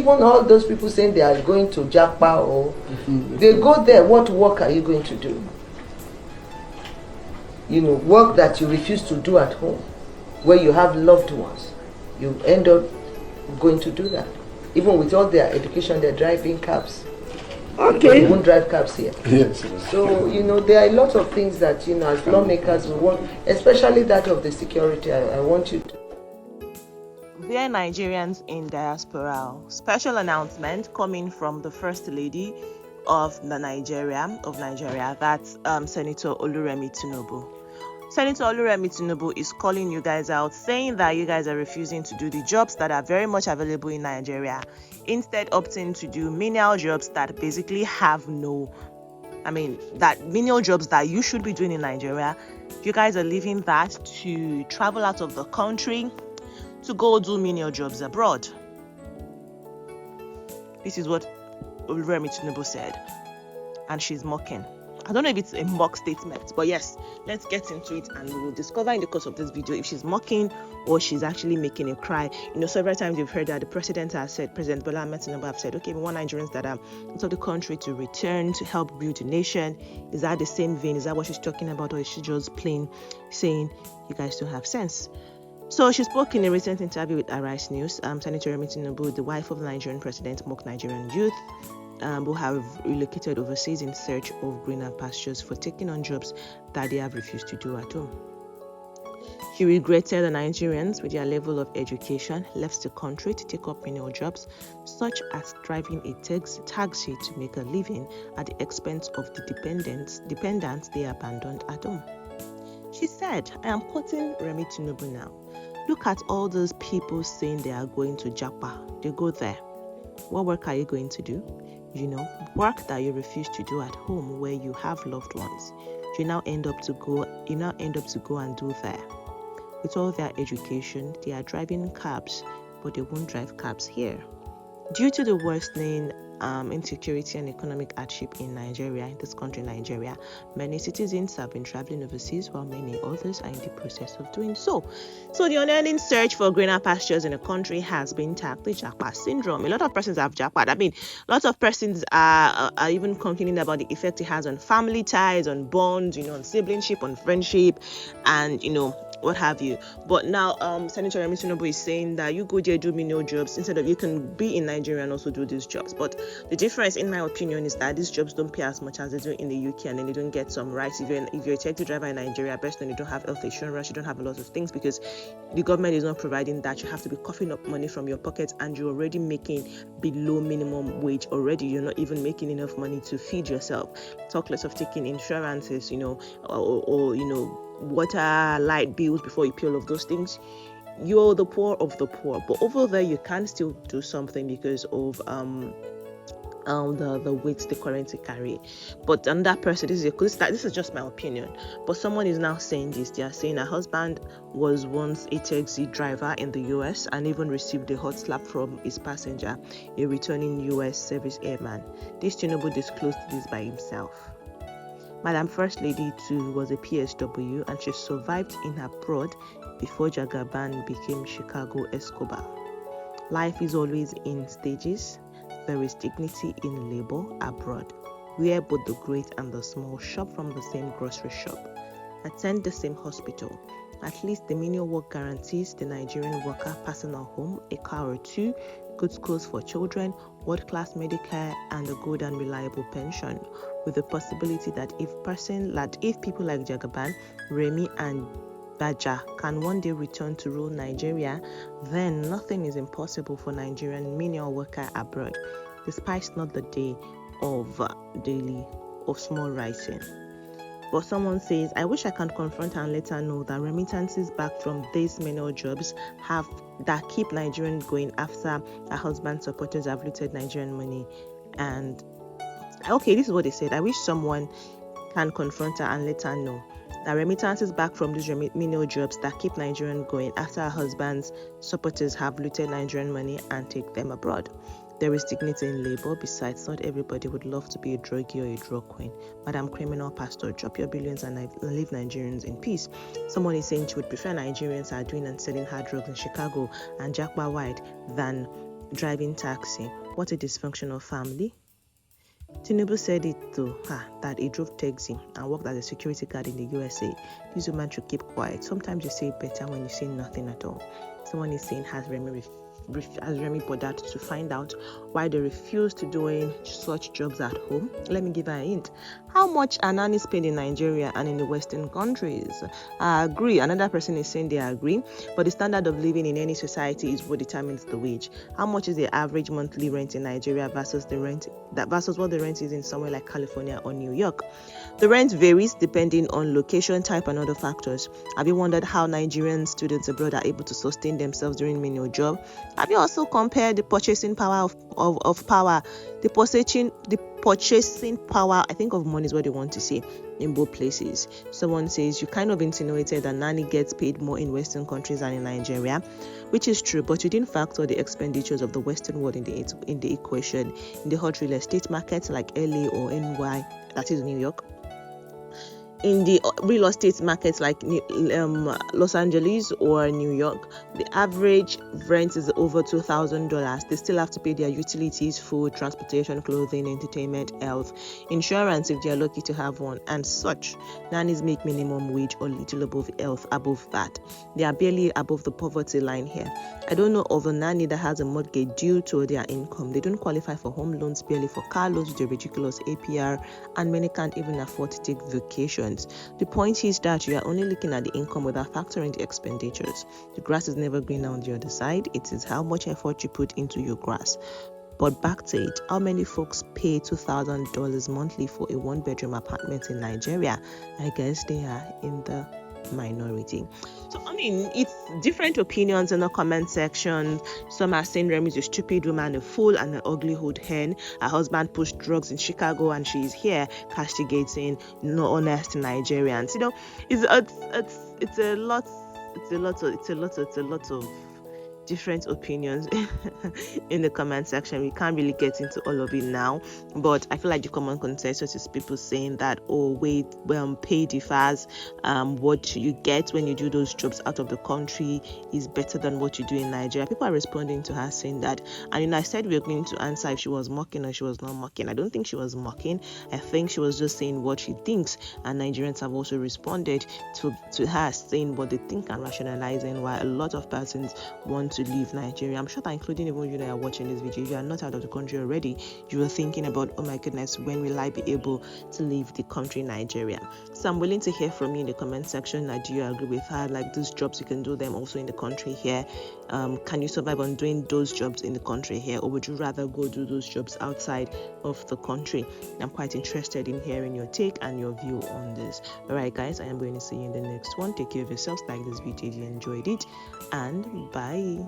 even all those people saying they are going to Japa or they go there, what work are you going to do? Work that you refuse to do at home, where you have loved ones. You end up going to do that. Even with all their education, they're driving cabs. Okay. They won't drive cabs here. Yes. So, there are a lot of things that, as lawmakers we want, especially that of the security, I want you to. Dear Nigerians in diaspora, special announcement coming from the First Lady of Nigeria, that's Senator Remi Tinubu. Senator Remi Tinubu is calling you guys out, saying that you guys are refusing to do the jobs that are very much available in Nigeria, instead opting to do menial jobs that basically have that menial jobs that you should be doing in Nigeria. You guys are leaving that to travel out of the country to go do menial jobs abroad. This is what Remi Tinubu said, and she's mocking. I don't know if it's a mock statement, but yes, let's get into it and we will discover in the course of this video if she's mocking or she's actually making a cry. Several times you've heard that the President Bola Ahmed Tinubu have said, okay, we want Nigerians that are out of the country to return to help build the nation. Is that the same vein? Is that what she's talking about, or is she just plain saying you guys don't have sense? So she spoke in a recent interview with Arise News. Senator Remi Tinubu, the wife of the Nigerian president, mocked Nigerian youth who have relocated overseas in search of greener pastures for taking on jobs that they have refused to do at home. She regretted the Nigerians with their level of education left the country to take up menial jobs, such as driving a taxi to make a living at the expense of the dependents they abandoned at home. She said, I am quoting Remi Tinubu now, look at all those people saying they are going to Japa. They go there. What work are you going to do? Work that you refuse to do at home where you have loved ones. You now end up to go and do there. With all their education, they are driving cabs, but they won't drive cabs here. Due to the worsening insecurity and economic hardship in this country, Nigeria, many citizens have been traveling overseas while many others are in the process of doing so. So the unending search for greener pastures in the country has been tagged the Japa syndrome. A lot of persons have Japa. Lots of persons are even complaining about the effect it has on family ties, on bonds, on siblingship, on friendship, and what have you. But now Senator Remi Tinubu is saying that you go there, do menial jobs, instead of you can be in Nigeria and also do these jobs. But the difference, in my opinion, is that these jobs don't pay as much as they do in the UK, and then they don't get some rights. If you're a taxi driver in Nigeria, best then you don't have health insurance, you don't have a lot of things because the government is not providing that. You have to be coughing up money from your pocket, and you're already making below minimum wage already. You're not even making enough money to feed yourself. Talk less of taking insurances, or water, light bills before you pay all of those things. You're the poor of the poor, but over there you can still do something because of the weight the currency carry. But another person, this is just my opinion, but someone is now saying this. They are saying her husband was once a taxi driver in the US and even received a hot slap from his passenger, a returning US service airman. This Tinubu disclosed this by himself. Madam First Lady too was a PSW, and she survived in abroad before Jagaban became Chicago Escobar. Life is always in stages. There is dignity in labor abroad, where both the great and the small shop from the same grocery shop, attend the same hospital. At least the menial work guarantees the Nigerian worker personal home, a car or two, good schools for children, world-class Medicare, and a good and reliable pension, with the possibility that if people like Jagaban, Remi, and Baja can one day return to rule Nigeria, then nothing is impossible for Nigerian menial worker abroad, despite not the day of small rising. But someone says, I wish I can confront her and let her know that remittances back from these menial jobs that keep Nigerians going after her husband's supporters have looted Nigerian money. And okay, this is what they said. I wish someone can confront her and let her know that remittances back from these menial jobs that keep Nigerians going after her husband's supporters have looted Nigerian money and take them abroad. There is dignity in labor. Besides, not everybody would love to be a druggie or a drug queen. Madam Criminal Pastor, drop your billions and leave Nigerians in peace. Someone is saying she would prefer Nigerians are doing and selling hard drugs in Chicago and Japa wide than driving taxi. What a dysfunctional family. Tinubu said it though, that he drove taxi and worked as a security guard in the USA. This woman should keep quiet. Sometimes you say it better when you say nothing at all. Someone is saying, has Remi bothered to find out why they refuse to doing such jobs at home? Let me give her a hint. How much are nannies paid in Nigeria and in the Western countries? I agree. Another person is saying they agree, but the standard of living in any society is what determines the wage. How much is the average monthly rent in Nigeria versus what the rent is in somewhere like California or New York? The rent varies depending on location, type, and other factors. Have you wondered how Nigerian students abroad are able to sustain themselves during menial job? Have you also compared the purchasing power the purchasing power, I think of money is what they want to say, in both places? Someone says you kind of insinuated that nanny gets paid more in Western countries than in Nigeria, which is true, but you didn't factor the expenditures of the Western world in the equation. In the hot real estate markets like LA or NY, that is New York, in the real estate markets like Los Angeles or New York, the average rent is over $2,000. They still have to pay their utilities, food, transportation, clothing, entertainment, health, insurance if they are lucky to have one, and such. Nannies make minimum wage or little above that. They are barely above the poverty line here. I don't know of a nanny that has a mortgage due to their income. They don't qualify for home loans, barely for car loans with a ridiculous APR, and many can't even afford to take vacations. The point is that you are only looking at the income without factoring the expenditures. The grass is never greener on the other side. It is how much effort you put into your grass. But back to it, how many folks pay $2,000 monthly for a one-bedroom apartment in Nigeria? I guess they are in the minority. So I mean, it's different opinions in the comment section. Some are saying Remi is a stupid woman, a fool, and an ugly old hen. Her husband pushed drugs in Chicago and she's here castigating no honest Nigerians. You know, it's a lot of different opinions in the comment section. We can't really get into all of it now, but I feel like the common consensus is people saying that, pay differs. What you get when you do those jobs out of the country is better than what you do in Nigeria. People are responding to her saying that, and I said we were going to answer if she was mocking or she was not mocking. I don't think she was mocking. I think she was just saying what she thinks, and Nigerians have also responded to her saying what they think and rationalizing why a lot of persons want to leave Nigeria. I'm sure that including even you that are watching this video, you are not out of the country already. You are thinking about, oh my goodness, when will I be able to leave the country Nigeria? So I'm willing to hear from you in the comment section. Do you agree with her? Like, those jobs, you can do them also in the country here. Can you survive on doing those jobs in the country here, or would you rather go do those jobs outside of the country? I'm quite interested in hearing your take and your view on this. Alright guys, I am going to see you in the next one. Take care of yourselves, like this video if you enjoyed it, and bye.